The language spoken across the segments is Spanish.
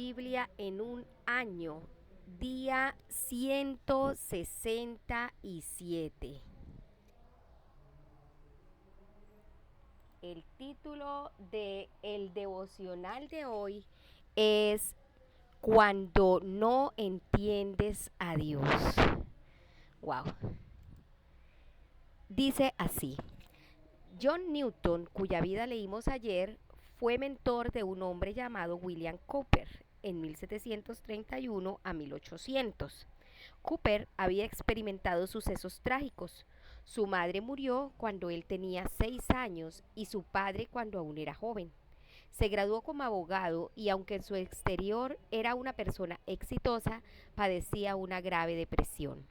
Biblia en un año, día 167. El título de el devocional de hoy es Cuando no entiendes a Dios. Wow. Dice así: John Newton, cuya vida leímos ayer, fue mentor de un hombre llamado William Cooper en 1731 a 1800. Cooper había experimentado sucesos trágicos. Su madre murió cuando él tenía 6 años y su padre cuando aún era joven. Se graduó como abogado y aunque en su exterior era una persona exitosa, padecía una grave depresión.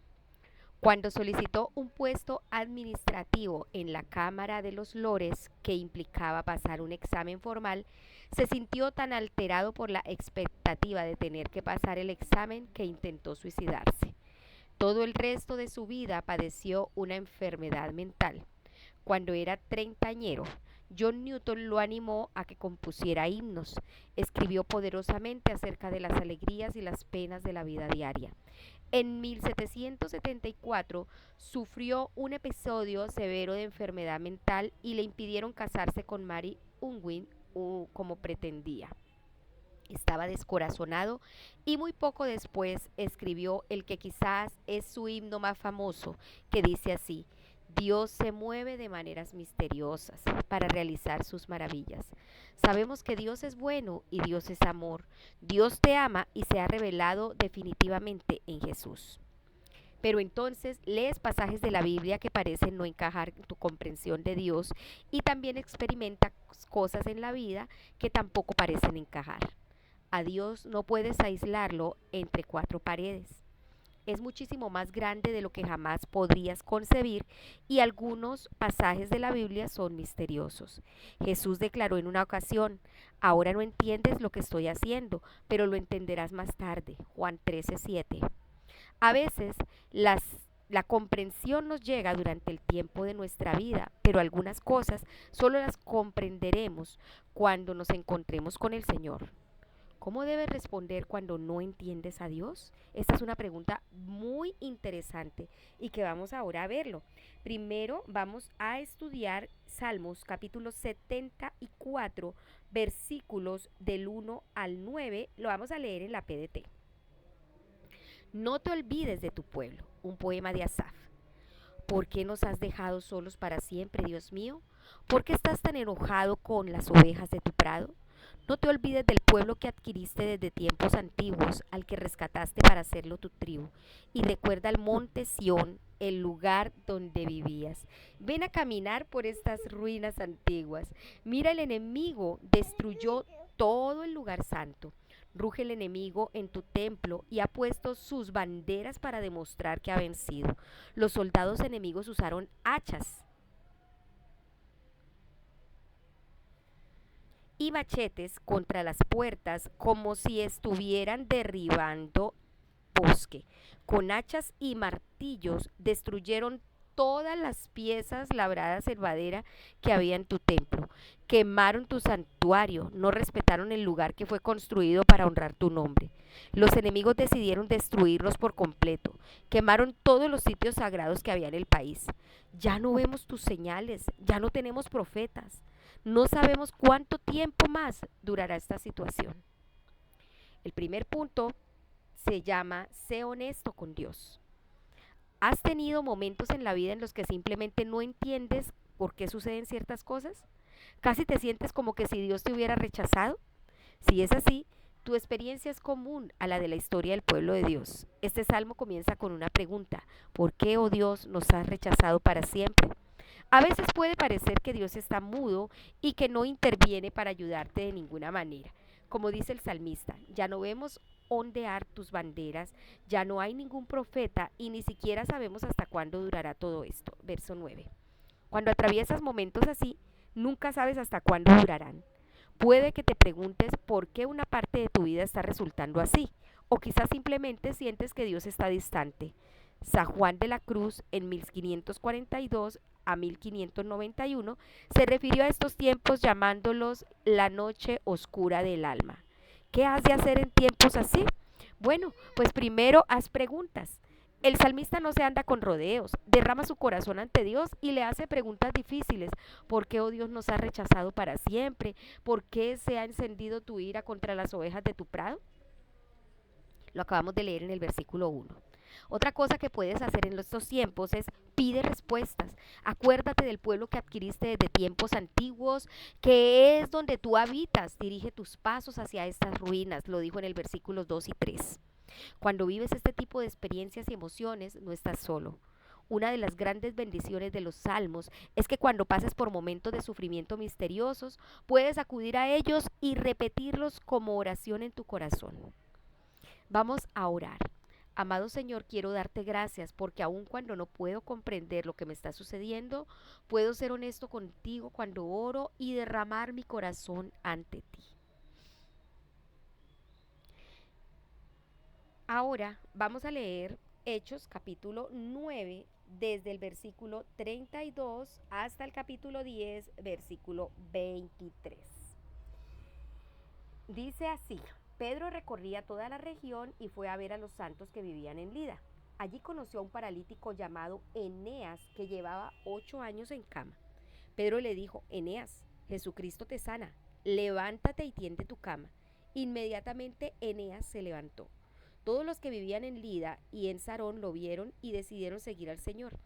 Cuando solicitó un puesto administrativo en la Cámara de los Lores, que implicaba pasar un examen formal, se sintió tan alterado por la expectativa de tener que pasar el examen que intentó suicidarse. Todo el resto de su vida padeció una enfermedad mental. Cuando era treintañero, John Newton lo animó a que compusiera himnos. Escribió poderosamente acerca de las alegrías y las penas de la vida diaria. En 1774 sufrió un episodio severo de enfermedad mental y le impidieron casarse con Mary Unwin como pretendía. Estaba descorazonado y muy poco después escribió el que quizás es su himno más famoso, que dice así: Dios se mueve de maneras misteriosas para realizar sus maravillas. Sabemos que Dios es bueno y Dios es amor. Dios te ama y se ha revelado definitivamente en Jesús. Pero entonces lees pasajes de la Biblia que parecen no encajar en tu comprensión de Dios y también experimentas cosas en la vida que tampoco parecen encajar. A Dios no puedes aislarlo entre cuatro paredes. Es muchísimo más grande de lo que jamás podrías concebir y algunos pasajes de la Biblia son misteriosos. Jesús declaró en una ocasión: ahora no entiendes lo que estoy haciendo, pero lo entenderás más tarde. Juan 13:7. A veces la comprensión nos llega durante el tiempo de nuestra vida, pero algunas cosas solo las comprenderemos cuando nos encontremos con el Señor. ¿Cómo debes responder cuando no entiendes a Dios? Esta es una pregunta muy interesante y que vamos ahora a verlo. Primero vamos a estudiar Salmos capítulo 74, versículos del 1 al 9. Lo vamos a leer en la PDT. No te olvides de tu pueblo, un poema de Asaf. ¿Por qué nos has dejado solos para siempre, Dios mío? ¿Por qué estás tan enojado con las ovejas de tu prado? No te olvides del pueblo que adquiriste desde tiempos antiguos, al que rescataste para hacerlo tu tribu. Y recuerda el monte Sión, el lugar donde vivías. Ven a caminar por estas ruinas antiguas. Mira, el enemigo destruyó todo el lugar santo. Ruge el enemigo en tu templo y ha puesto sus banderas para demostrar que ha vencido. Los soldados enemigos usaron hachas y machetes contra las puertas como si estuvieran derribando bosque. Con hachas y martillos destruyeron todas las piezas labradas en madera que había en tu templo. Quemaron tu santuario, no respetaron el lugar que fue construido para honrar tu nombre. Los enemigos decidieron destruirlos por completo. Quemaron todos los sitios sagrados que había en el país. Ya no vemos tus señales, ya no tenemos profetas. No sabemos cuánto tiempo más durará esta situación. El primer punto se llama: sé honesto con Dios. ¿Has tenido momentos en la vida en los que simplemente no entiendes por qué suceden ciertas cosas? ¿Casi te sientes como que si Dios te hubiera rechazado? Si es así, tu experiencia es común a la de la historia del pueblo de Dios. Este salmo comienza con una pregunta: ¿por qué, oh Dios, nos has rechazado para siempre? A veces puede parecer que Dios está mudo y que no interviene para ayudarte de ninguna manera. Como dice el salmista, ya no vemos ondear tus banderas, ya no hay ningún profeta y ni siquiera sabemos hasta cuándo durará todo esto. Verso 9. Cuando atraviesas momentos así, nunca sabes hasta cuándo durarán. Puede que te preguntes por qué una parte de tu vida está resultando así, o quizás simplemente sientes que Dios está distante. San Juan de la Cruz, en 1542 a 1591, se refirió a estos tiempos llamándolos la noche oscura del alma. ¿Qué has de hacer en tiempos así? Bueno, pues primero haz preguntas. El salmista no se anda con rodeos, derrama su corazón ante Dios y le hace preguntas difíciles. ¿Por qué, oh Dios, nos ha rechazado para siempre? ¿Por qué se ha encendido tu ira contra las ovejas de tu prado? Lo acabamos de leer en el versículo 1. Otra cosa que puedes hacer en estos tiempos es pide respuestas. Acuérdate del pueblo que adquiriste desde tiempos antiguos, que es donde tú habitas. Dirige tus pasos hacia estas ruinas, lo dijo en el versículo 2 y 3. Cuando vives este tipo de experiencias y emociones, no estás solo. Una de las grandes bendiciones de los salmos es que cuando pases por momentos de sufrimiento misteriosos, puedes acudir a ellos y repetirlos como oración en tu corazón. Vamos a orar. Amado Señor, quiero darte gracias porque aun cuando no puedo comprender lo que me está sucediendo, puedo ser honesto contigo cuando oro y derramar mi corazón ante ti. Ahora vamos a leer Hechos capítulo 9 desde el versículo 32 hasta el capítulo 10 versículo 23. Dice así: Pedro recorría toda la región y fue a ver a los santos que vivían en Lida. Allí conoció a un paralítico llamado Eneas que llevaba 8 años en cama. Pedro le dijo: Eneas, Jesucristo te sana, levántate y tiende tu cama. Inmediatamente Eneas se levantó. Todos los que vivían en Lida y en Sarón lo vieron y decidieron seguir al Señor.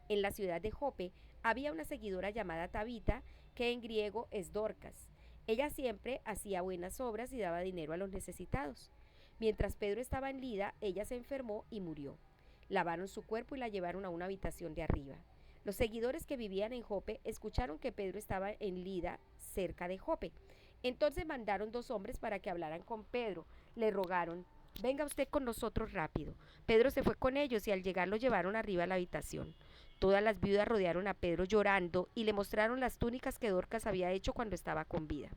En la ciudad de Jope había una seguidora llamada Tabita, que en griego es Dorcas. Ella siempre hacía buenas obras y daba dinero a los necesitados. Mientras Pedro estaba en Lida, ella se enfermó y murió. Lavaron su cuerpo y la llevaron a una habitación de arriba. Los seguidores que vivían en Jope escucharon que Pedro estaba en Lida, cerca de Jope. Entonces mandaron 2 hombres para que hablaran con Pedro. Le rogaron: venga usted con nosotros rápido. Pedro se fue con ellos y al llegar lo llevaron arriba a la habitación. Todas las viudas rodearon a Pedro llorando y le mostraron las túnicas que Dorcas había hecho cuando estaba con vida.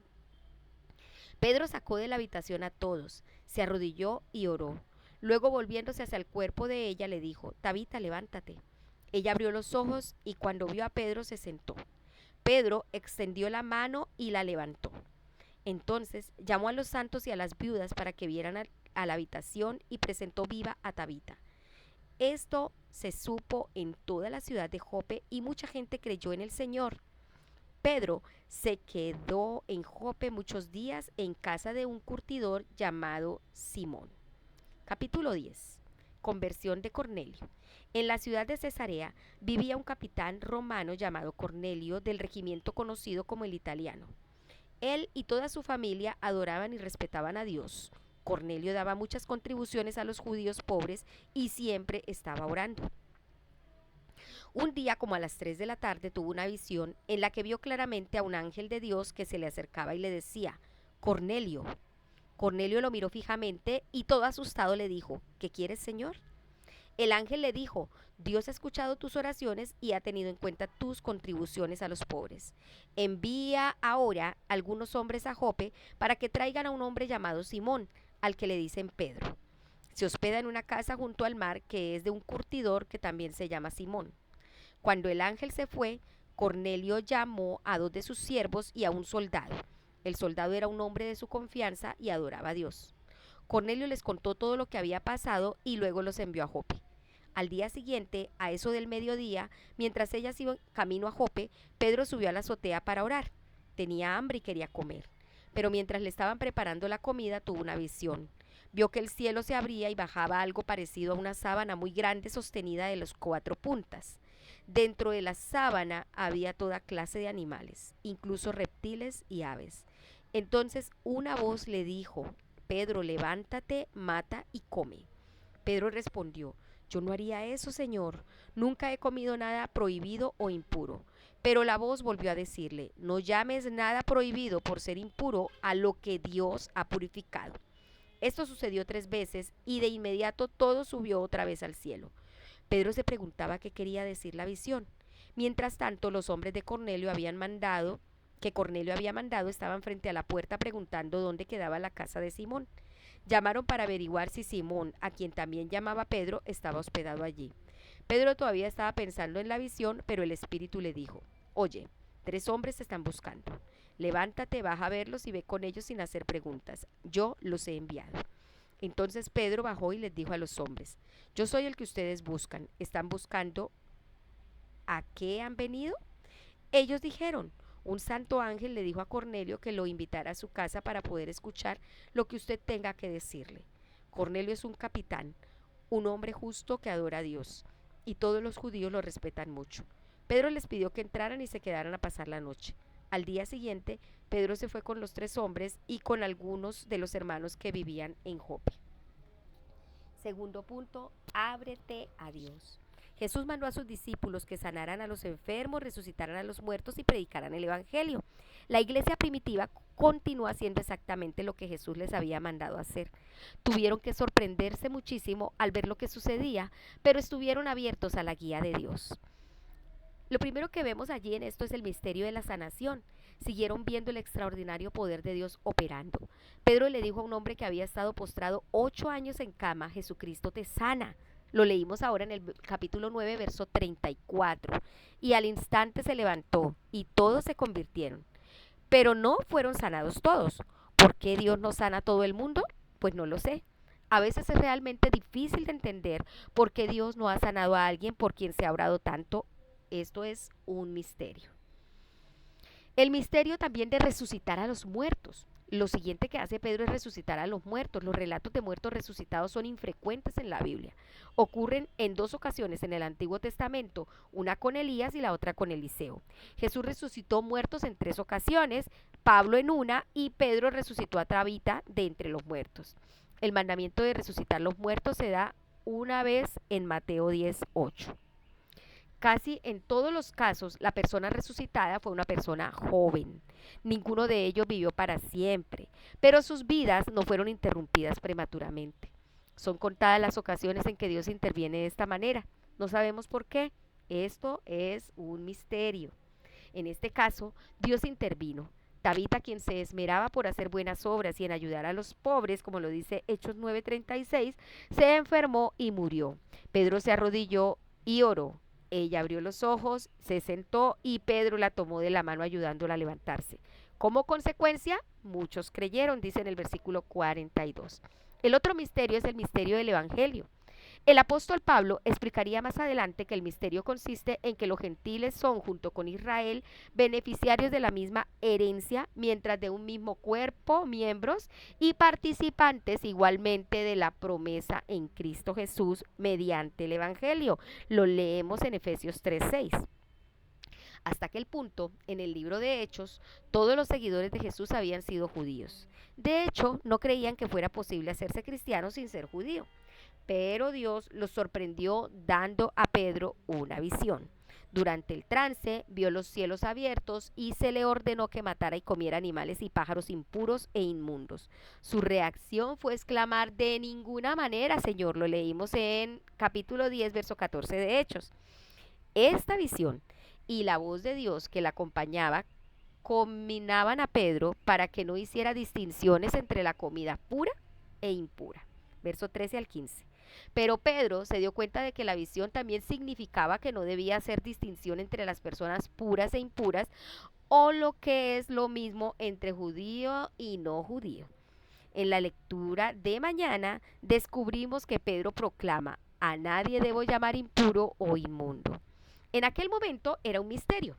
Pedro sacó de la habitación a todos, se arrodilló y oró. Luego, volviéndose hacia el cuerpo de ella, le dijo: Tabita, levántate. Ella abrió los ojos y cuando vio a Pedro se sentó. Pedro extendió la mano y la levantó. Entonces llamó a los santos y a las viudas para que vieran a la habitación y presentó viva a Tabita. Esto se supo en toda la ciudad de Jope y mucha gente creyó en el Señor. Pedro se quedó en Jope muchos días en casa de un curtidor llamado Simón. Capítulo 10. Conversión de Cornelio. En la ciudad de Cesarea vivía un capitán romano llamado Cornelio, del regimiento conocido como el Italiano. Él y toda su familia adoraban y respetaban a Dios. Cornelio daba muchas contribuciones a los judíos pobres y siempre estaba orando. Un día, como a las 3 de la tarde, tuvo una visión en la que vio claramente a un ángel de Dios que se le acercaba y le decía: Cornelio. Cornelio lo miró fijamente y todo asustado le dijo: ¿qué quieres, Señor? El ángel le dijo: Dios ha escuchado tus oraciones y ha tenido en cuenta tus contribuciones a los pobres. Envía ahora algunos hombres a Jope para que traigan a un hombre llamado Simón, al que le dicen Pedro. Se hospeda en una casa junto al mar que es de un curtidor que también se llama Simón. Cuando el ángel se fue, Cornelio llamó a 2 de sus siervos y a un soldado. El soldado era un hombre de su confianza y adoraba a Dios. Cornelio les contó todo lo que había pasado y luego los envió a Jope. Al día siguiente, a eso del mediodía, mientras ellas iban camino a Jope, Pedro subió a la azotea para orar. Tenía hambre y quería comer. Pero mientras le estaban preparando la comida, tuvo una visión. Vio que el cielo se abría y bajaba algo parecido a una sábana muy grande sostenida de las 4 puntas. Dentro de la sábana había toda clase de animales, incluso reptiles y aves. Entonces una voz le dijo: Pedro, levántate, mata y come. Pedro respondió: yo no haría eso, Señor. Nunca he comido nada prohibido o impuro. Pero la voz volvió a decirle: no llames nada prohibido por ser impuro a lo que Dios ha purificado. Esto sucedió 3 veces y de inmediato todo subió otra vez al cielo. Pedro se preguntaba qué quería decir la visión. Mientras tanto, los hombres de Cornelio Cornelio había mandado estaban frente a la puerta preguntando dónde quedaba la casa de Simón. Llamaron para averiguar si Simón, a quien también llamaba Pedro, estaba hospedado allí. Pedro todavía estaba pensando en la visión, pero el Espíritu le dijo: oye, 3 hombres te están buscando. Levántate, baja a verlos y ve con ellos sin hacer preguntas. Yo los he enviado. Entonces Pedro bajó y les dijo a los hombres: yo soy el que ustedes buscan. ¿Están buscando a qué han venido? Ellos dijeron: un santo ángel le dijo a Cornelio que lo invitara a su casa para poder escuchar lo que usted tenga que decirle. Cornelio es un capitán, un hombre justo que adora a Dios, y todos los judíos lo respetan mucho. Pedro les pidió que entraran y se quedaran a pasar la noche. Al día siguiente, Pedro se fue con los 3 hombres y con algunos de los hermanos que vivían en Jope. Segundo punto, ábrete a Dios. Jesús mandó a sus discípulos que sanaran a los enfermos, resucitaran a los muertos y predicaran el evangelio. La iglesia primitiva continuó haciendo exactamente lo que Jesús les había mandado hacer. Tuvieron que sorprenderse muchísimo al ver lo que sucedía, pero estuvieron abiertos a la guía de Dios. Lo primero que vemos allí en esto es el misterio de la sanación. Siguieron viendo el extraordinario poder de Dios operando. Pedro le dijo a un hombre que había estado postrado 8 años en cama: Jesucristo te sana. Lo leímos ahora en el capítulo 9, verso 34. Y al instante se levantó y todos se convirtieron. Pero no fueron sanados todos. ¿Por qué Dios no sana a todo el mundo? Pues no lo sé. A veces es realmente difícil de entender por qué Dios no ha sanado a alguien por quien se ha orado tanto. Esto es un misterio. El misterio también de resucitar a los muertos. Lo siguiente que hace Pedro es resucitar a los muertos. Los relatos de muertos resucitados son infrecuentes en la Biblia. Ocurren en 2 ocasiones en el Antiguo Testamento, una con Elías y la otra con Eliseo. Jesús resucitó muertos en 3 ocasiones, Pablo en una, y Pedro resucitó a Tabita de entre los muertos. El mandamiento de resucitar los muertos se da una vez en Mateo 10:8. Casi en todos los casos, la persona resucitada fue una persona joven. Ninguno de ellos vivió para siempre, pero sus vidas no fueron interrumpidas prematuramente. Son contadas las ocasiones en que Dios interviene de esta manera. No sabemos por qué. Esto es un misterio. En este caso, Dios intervino. Tabita, quien se esmeraba por hacer buenas obras y en ayudar a los pobres, como lo dice Hechos 9:36, se enfermó y murió. Pedro se arrodilló y oró. Ella abrió los ojos, se sentó y Pedro la tomó de la mano ayudándola a levantarse. Como consecuencia, muchos creyeron, dice en el versículo 42. El otro misterio es el misterio del evangelio. El apóstol Pablo explicaría más adelante que el misterio consiste en que los gentiles son, junto con Israel, beneficiarios de la misma herencia, mientras de un mismo cuerpo, miembros y participantes igualmente de la promesa en Cristo Jesús mediante el evangelio. Lo leemos en Efesios 3:6. Hasta aquel punto, en el libro de Hechos, todos los seguidores de Jesús habían sido judíos. De hecho, no creían que fuera posible hacerse cristiano sin ser judío. Pero Dios los sorprendió dando a Pedro una visión. Durante el trance vio los cielos abiertos y se le ordenó que matara y comiera animales y pájaros impuros e inmundos. Su reacción fue exclamar: de ninguna manera, Señor. Lo leímos en capítulo 10, verso 14 de Hechos. Esta visión y la voz de Dios que la acompañaba combinaban a Pedro para que no hiciera distinciones entre la comida pura e impura. Verso 13 al 15. Pero Pedro se dio cuenta de que la visión también significaba que no debía hacer distinción entre las personas puras e impuras, o lo que es lo mismo, entre judío y no judío. En la lectura de mañana descubrimos que Pedro proclama: a nadie debo llamar impuro o inmundo. En aquel momento era un misterio.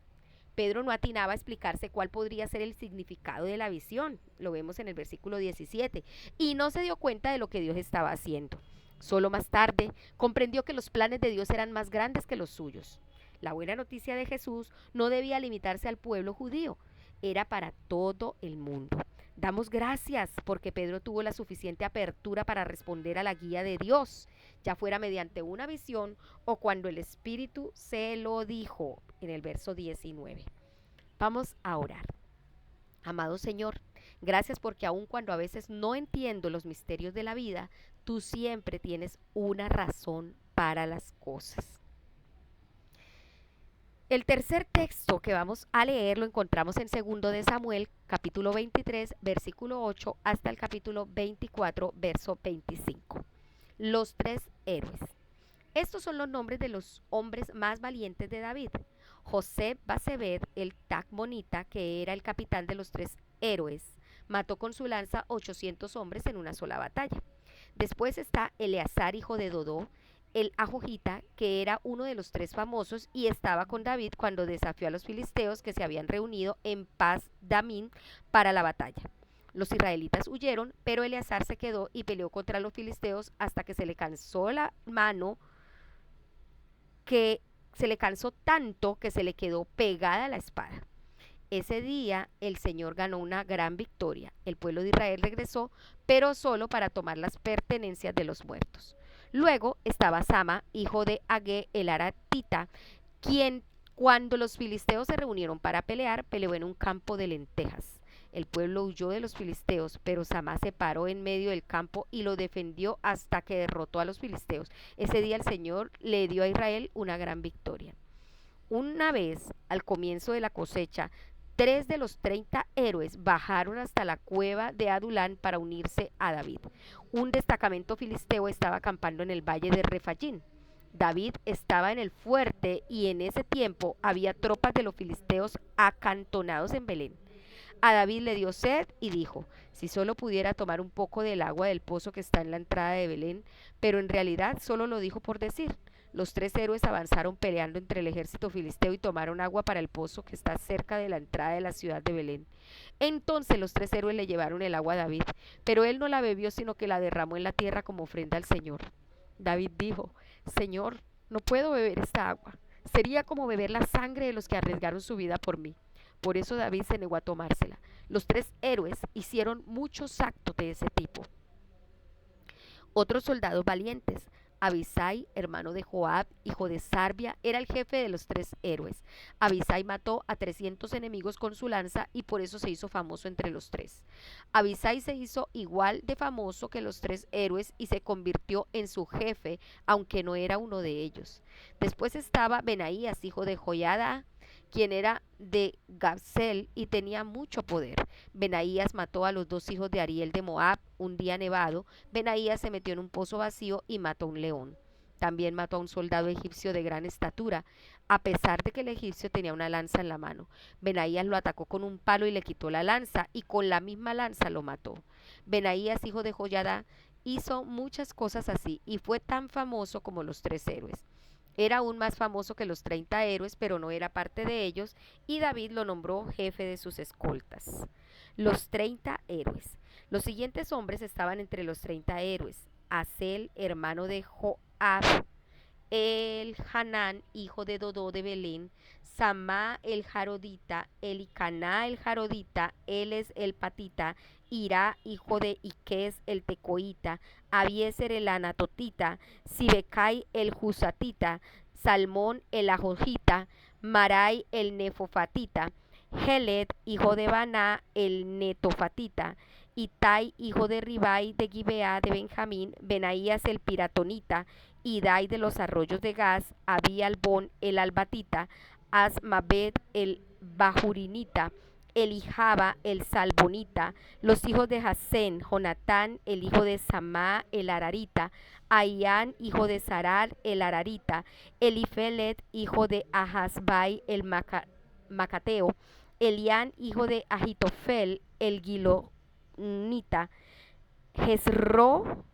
Pedro no atinaba a explicarse cuál podría ser el significado de la visión. Lo vemos en el versículo 17. Y no se dio cuenta de lo que Dios estaba haciendo. Solo más tarde comprendió que los planes de Dios eran más grandes que los suyos. La buena noticia de Jesús no debía limitarse al pueblo judío, era para todo el mundo. Damos gracias porque Pedro tuvo la suficiente apertura para responder a la guía de Dios, ya fuera mediante una visión o cuando el Espíritu se lo dijo, en el verso 19. Vamos a orar. Amado Señor, gracias porque aun cuando a veces no entiendo los misterios de la vida, tú siempre tienes una razón para las cosas. El tercer texto que vamos a leer lo encontramos en 2 de Samuel, capítulo 23, versículo 8, hasta el capítulo 24, verso 25. Los 3 héroes. Estos son los nombres de los hombres más valientes de David. José Basebet, el Tacmonita, que era el capitán de los tres héroes, mató con su lanza 800 hombres en una sola batalla. Después está Eleazar, hijo de Dodó, el Ajojita, que era uno de los tres famosos y estaba con David cuando desafió a los filisteos que se habían reunido en Paz Damín para la batalla. Los israelitas huyeron, pero Eleazar se quedó y peleó contra los filisteos hasta que se le cansó la mano, que se le cansó tanto que se le quedó pegada la espada. Ese día el Señor ganó una gran victoria. El pueblo de Israel regresó, pero solo para tomar las pertenencias de los muertos. Luego estaba Sama, hijo de Agé el Aratita, quien cuando los filisteos se reunieron para pelear, peleó en un campo de lentejas. El pueblo huyó de los filisteos, pero Sama se paró en medio del campo y lo defendió hasta que derrotó a los filisteos. Ese día el Señor le dio a Israel una gran victoria. Una vez, al comienzo de la cosecha, 3 de los 30 héroes bajaron hasta la cueva de Adulán para unirse a David. Un destacamento filisteo estaba acampando en el valle de Refayín. David estaba en el fuerte y en ese tiempo había tropas de los filisteos acantonados en Belén. A David le dio sed y dijo, si solo pudiera tomar un poco del agua del pozo que está en la entrada de Belén, pero en realidad solo lo dijo por decir. Los tres héroes avanzaron peleando entre el ejército filisteo y tomaron agua para el pozo que está cerca de la entrada de la ciudad de Belén. Entonces los tres héroes le llevaron el agua a David, pero él no la bebió, sino que la derramó en la tierra como ofrenda al Señor. David dijo, Señor, no puedo beber esta agua. Sería como beber la sangre de los que arriesgaron su vida por mí. Por eso David se negó a tomársela. Los tres héroes hicieron muchos actos de ese tipo. Otros soldados valientes. Abisai, hermano de Joab, hijo de Sarbia, era el jefe de los tres héroes. Abisai mató a 300 enemigos con su lanza y por eso se hizo famoso entre los tres. Abisai se hizo igual de famoso que los tres héroes y se convirtió en su jefe, aunque no era uno de ellos. Después estaba Benaías, hijo de Joiada, quien era de Gabsel y tenía mucho poder. Benaías mató a los 2 hijos de Ariel de Moab un día nevado. Benaías se metió en un pozo vacío y mató a un león. También mató a un soldado egipcio de gran estatura, a pesar de que el egipcio tenía una lanza en la mano. Benaías lo atacó con un palo y le quitó la lanza, y con la misma lanza lo mató. Benaías, hijo de Joiada, hizo muchas cosas así, y fue tan famoso como los tres héroes. Era aún más famoso que los 30 héroes, pero no era parte de ellos, y David lo nombró jefe de sus escoltas. Los 30 héroes. Los siguientes hombres estaban entre los 30 héroes. Asel, hermano de Joab, el Hanán, hijo de Dodó de Belén, Samá el Jarodita, Elicaná el Jarodita, Eles el Patita, Ira, hijo de Iques el Tecoita, Abieser el Anatotita, Sibecai el Jusatita, Salmón el Ajojita, Marai el Nefofatita, Heled, hijo de Baná el Netofatita, Itai, hijo de Ribai de Gibeá de Benjamín, Benaías el Piratonita, Idai de los arroyos de Gaz, Abialbón el Albatita, Asmabed el Bajurinita, Elijaba el Salbonita, los hijos de Jasén, Jonatán el hijo de Samá el Ararita, Ahián hijo de Sarar el Ararita, Elifelet hijo de Ahasbai el Macateo, Elián hijo de Ahitofel el Gilonita, Jezro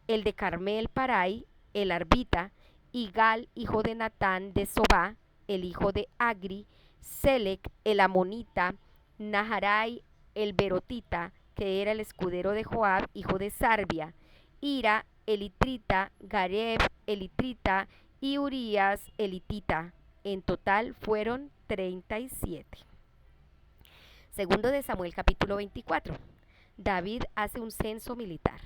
el de Carmel Parai el Arbita, Igal hijo de Natán de Sobá, el hijo de Agri, Selec el Amonita, Naharai el Berotita, que era el escudero de Joab, hijo de Sarbia, Ira el Itrita, Gareb el Itrita y Urías el Hitita. En total fueron 37. Segundo de Samuel capítulo 24. David hace un censo militar.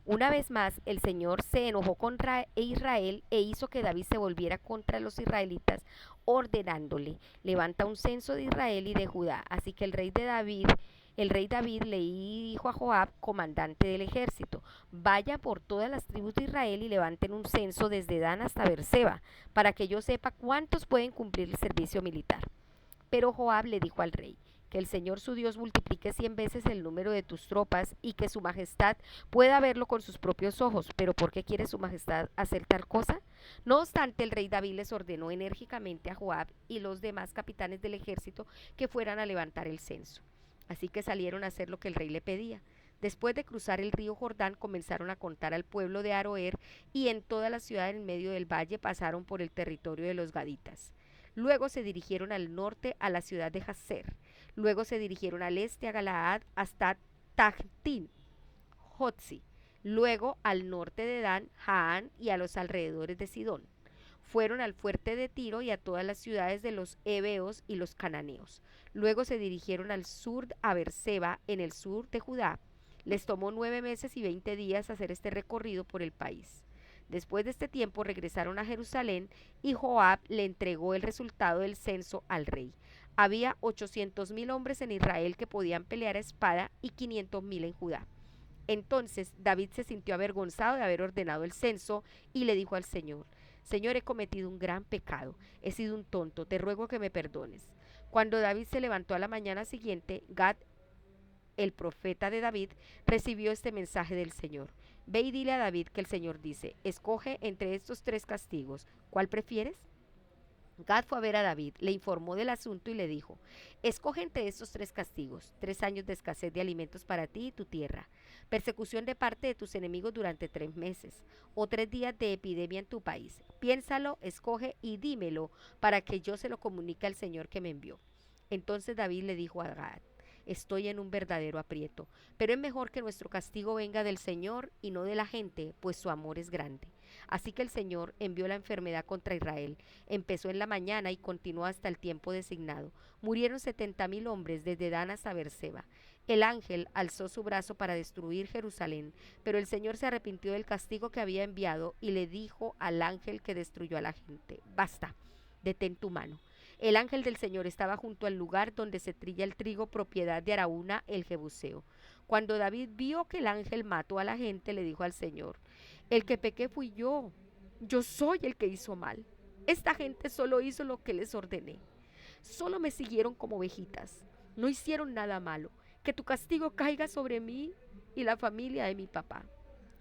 Una vez más, el Señor se enojó contra Israel e hizo que David se volviera contra los israelitas, ordenándole, levanta un censo de Israel y de Judá. Así que el rey David le dijo a Joab, comandante del ejército, vaya por todas las tribus de Israel y levanten un censo desde Dan hasta Beerseba, para que yo sepa cuántos pueden cumplir el servicio militar. Pero Joab le dijo al rey, que el Señor su Dios multiplique 100 veces el número de tus tropas y que su majestad pueda verlo con sus propios ojos. Pero ¿por qué quiere su majestad hacer tal cosa? No obstante, el rey David les ordenó enérgicamente a Joab y los demás capitanes del ejército que fueran a levantar el censo. Así que salieron a hacer lo que el rey le pedía. Después de cruzar el río Jordán, comenzaron a contar al pueblo de Aroer y en toda la ciudad en medio del valle pasaron por el territorio de los gaditas. Luego se dirigieron al norte a la ciudad de Jazer. Luego se dirigieron al este a Galaad hasta Tahtín, Jotzi. Luego al norte de Dan, Jaán y a los alrededores de Sidón. Fueron al fuerte de Tiro y a todas las ciudades de los heveos y los cananeos. Luego se dirigieron al sur a Beerseba, en el sur de Judá. Les tomó 9 meses y 20 días hacer este recorrido por el país. Después de este tiempo regresaron a Jerusalén y Joab le entregó el resultado del censo al rey. Había 800.000 hombres en Israel que podían pelear a espada y 500.000 en Judá. Entonces David se sintió avergonzado de haber ordenado el censo y le dijo al Señor: Señor, he cometido un gran pecado, he sido un tonto, te ruego que me perdones. Cuando David se levantó a la mañana siguiente, Gad, el profeta de David, recibió este mensaje del Señor: Ve y dile a David que el Señor dice, escoge entre estos 3 castigos, ¿cuál prefieres? Gad fue a ver a David, le informó del asunto y le dijo: escoge entre estos 3 castigos, 3 años de escasez de alimentos para ti y tu tierra, persecución de parte de tus enemigos durante 3 meses, o 3 días de epidemia en tu país. Piénsalo, escoge y dímelo para que yo se lo comunique al Señor que me envió. Entonces David le dijo a Gad: estoy en un verdadero aprieto, pero es mejor que nuestro castigo venga del Señor y no de la gente, pues su amor es grande. Así que el Señor envió la enfermedad contra Israel. Empezó en la mañana y continuó hasta el tiempo designado. Murieron 70.000 hombres desde Dan hasta Beerseba. El ángel alzó su brazo para destruir Jerusalén, pero el Señor se arrepintió del castigo que había enviado y le dijo al ángel que destruyó a la gente: basta, detén tu mano. El ángel del Señor estaba junto al lugar donde se trilla el trigo, propiedad de Araúna el Jebuseo. Cuando David vio que el ángel mató a la gente, le dijo al Señor: el que pequé fui yo soy el que hizo mal. Esta gente solo hizo lo que les ordené. Solo me siguieron como ovejitas. No hicieron nada malo. Que tu castigo caiga sobre mí y la familia de mi papá.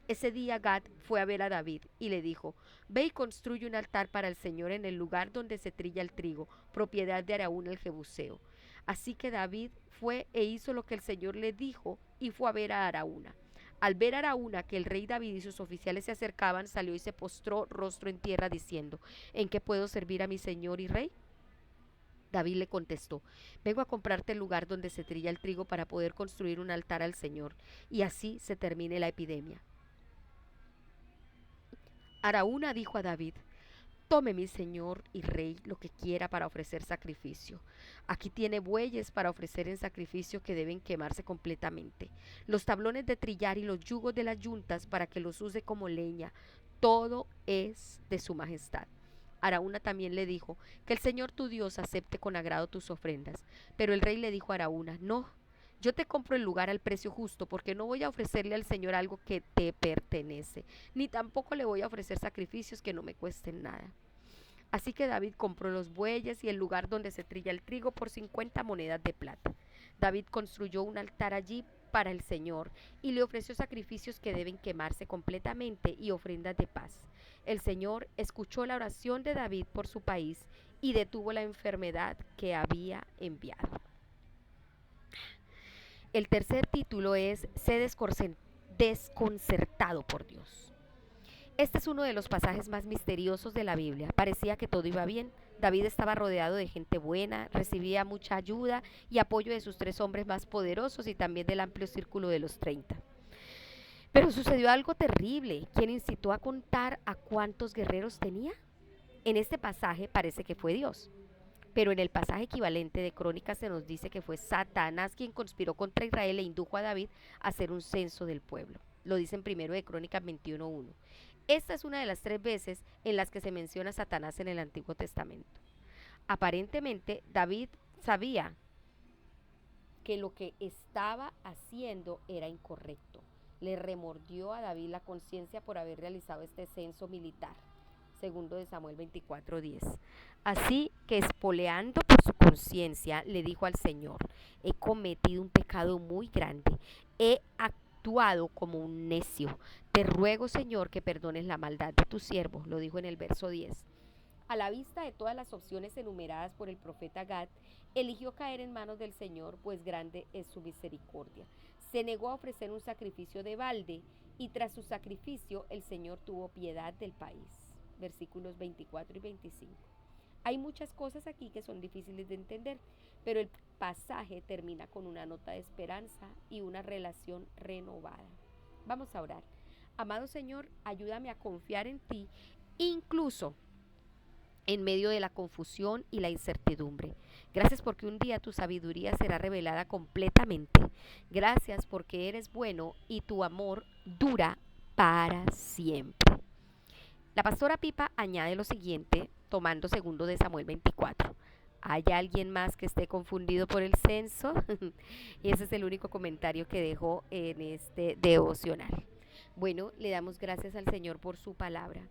Ese día Gad fue a ver a David y le dijo: ve y construye un altar para el Señor en el lugar donde se trilla el trigo, propiedad de Araúna el Jebuseo. Así que David fue e hizo lo que el Señor le dijo y fue a ver a Araúna. Al ver a Araúna que el rey David y sus oficiales se acercaban, salió y se postró rostro en tierra diciendo: ¿en qué puedo servir a mi señor y rey? David le contestó: vengo a comprarte el lugar donde se trilla el trigo para poder construir un altar al Señor y así se termine la epidemia. Araúna dijo a David: tome mi señor y rey lo que quiera para ofrecer sacrificio. Aquí tiene bueyes para ofrecer en sacrificio que deben quemarse completamente, los tablones de trillar y los yugos de las yuntas para que los use como leña. Todo es de su majestad. Araúna también le dijo: que el Señor tu Dios acepte con agrado tus ofrendas. Pero el rey le dijo a Araúna: no, yo te compro el lugar al precio justo, porque no voy a ofrecerle al Señor algo que te pertenece, ni tampoco le voy a ofrecer sacrificios que no me cuesten nada. Así que David compró los bueyes y el lugar donde se trilla el trigo por 50 monedas de plata. David construyó un altar allí para el Señor y le ofreció sacrificios que deben quemarse completamente y ofrendas de paz. El Señor escuchó la oración de David por su país y detuvo la enfermedad que había enviado. El tercer título es: sé desconcertado por Dios. Este es uno de los pasajes más misteriosos de la Biblia. Parecía que todo iba bien. David estaba rodeado de gente buena, recibía mucha ayuda y apoyo de sus 3 hombres más poderosos y también del amplio círculo de los 30. Pero sucedió algo terrible. ¿Quién incitó a contar a cuántos guerreros tenía? En este pasaje parece que fue Dios. Pero en el pasaje equivalente de Crónicas se nos dice que fue Satanás quien conspiró contra Israel e indujo a David a hacer un censo del pueblo. Lo dice en 1 de Crónicas 21:1. Esta es una de las 3 veces en las que se menciona a Satanás en el Antiguo Testamento. Aparentemente, David sabía que lo que estaba haciendo era incorrecto. Le remordió a David la conciencia por haber realizado este censo militar. Segundo de Samuel 24:10. Así que, espoleando por su conciencia, le dijo al Señor: he cometido un pecado muy grande, he actuado como un necio. Te ruego, Señor, que perdones la maldad de tu siervo, lo dijo en el verso 10. A la vista de todas las opciones enumeradas por el profeta Gad, eligió caer en manos del Señor, pues grande es su misericordia. Se negó a ofrecer un sacrificio de balde, y tras su sacrificio el Señor tuvo piedad del país. Versículos 24 y 25. Hay muchas cosas aquí que son difíciles de entender, pero el pasaje termina con una nota de esperanza y una relación renovada. Vamos a orar. Amado Señor, ayúdame a confiar en ti, incluso en medio de la confusión y la incertidumbre. Gracias porque un día tu sabiduría será revelada completamente. Gracias porque eres bueno y tu amor dura para siempre. La pastora Pipa añade lo siguiente, tomando segundo de Samuel 24. ¿Hay alguien más que esté confundido por el censo? Y ese es el único comentario que dejó en este devocional. Bueno, le damos gracias al Señor por su palabra.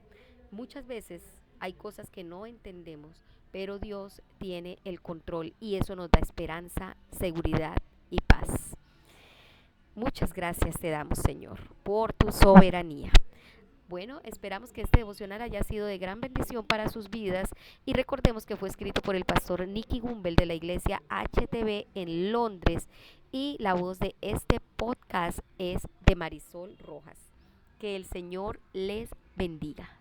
Muchas veces hay cosas que no entendemos, pero Dios tiene el control y eso nos da esperanza, seguridad y paz. Muchas gracias te damos, Señor, por tu soberanía. Bueno, esperamos que este devocional haya sido de gran bendición para sus vidas y recordemos que fue escrito por el pastor Nicky Gumbel de la iglesia HTB en Londres y la voz de este podcast es de Marisol Rojas. Que el Señor les bendiga.